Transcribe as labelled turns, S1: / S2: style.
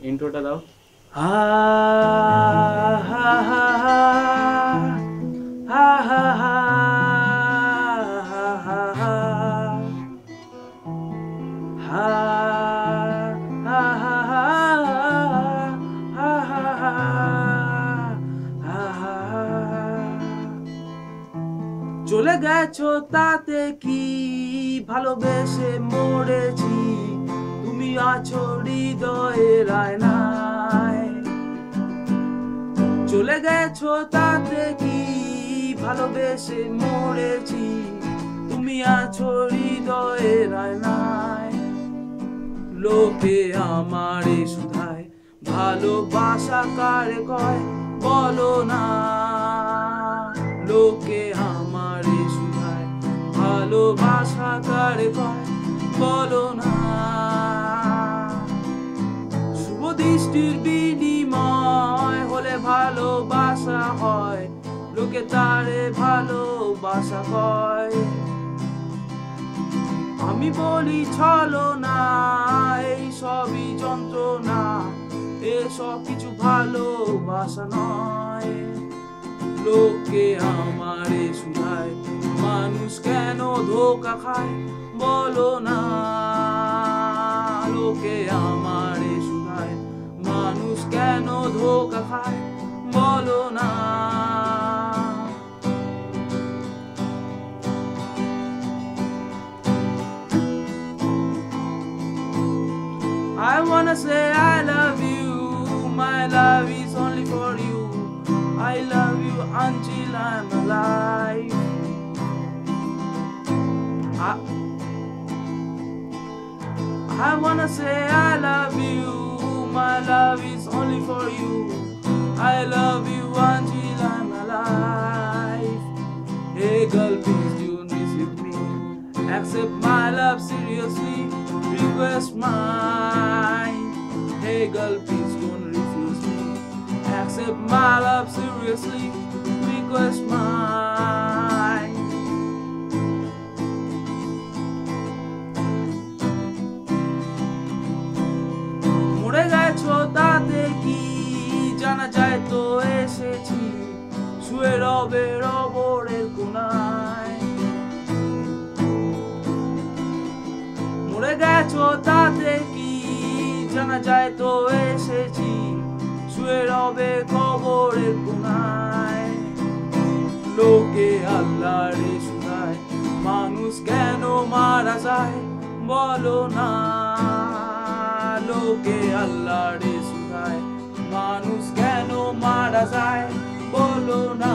S1: ইন্ট্রোটা দাও।
S2: হা হা হা হা হা হা হা হা হা চলে গেছো তাতে কি, ভালোবেসে মরেছি, তুমি আছো হৃদয়ের আয়নায়। চলে গেছো তাতে কি, ভালোবেসে মরেছি, তুমি আছো হৃদয়ের আয়নায়। লোকে আমারে শুধায়, ভালোবাসা কারে কয় বলো না। লোকে আমারে শুধায়, ভালোবাসা কারে কয় বলো না। শুভ দৃষ্টির বিনিময় হলে ভালোবাসা হয়, লোকে তারে ভালোবাসা কয়। আমি বলি ছলো না, এই সবই যন্ত্রণা, এসব কিছু ভালোবাসা নয়। লোকে আমারে শুধায়, মানুষ কেন ধোকা খায় বলো না। লোকে আমারে শুধায়, মানুষ কেন ধোকা খায় বলো না। I wanna say I love you, my love is only for you. I love you until I'm alive. I wanna say I love you, my love is only for you. I love you until I'm alive. Hey girl, please don't visit me, accept my love seriously, request mine. Hey girl, please don't refuse me, accept my love seriously, request mine. মরে গেছো তাতে কি, জানা যায় তো এসেছি, শুয়ে রবে রবরের কোনায়। মরে গেছো তাতে কি, জানা যায় তো এসেছি, শুয়ে রবে কবরের কোনায়। লোকে আল্লাহরে শুধায়, মানুষ কেন মারা যায় বলো না। লোকে আল্লাহরে শুধায়, মানুষ কেন মারা যায় বলো না।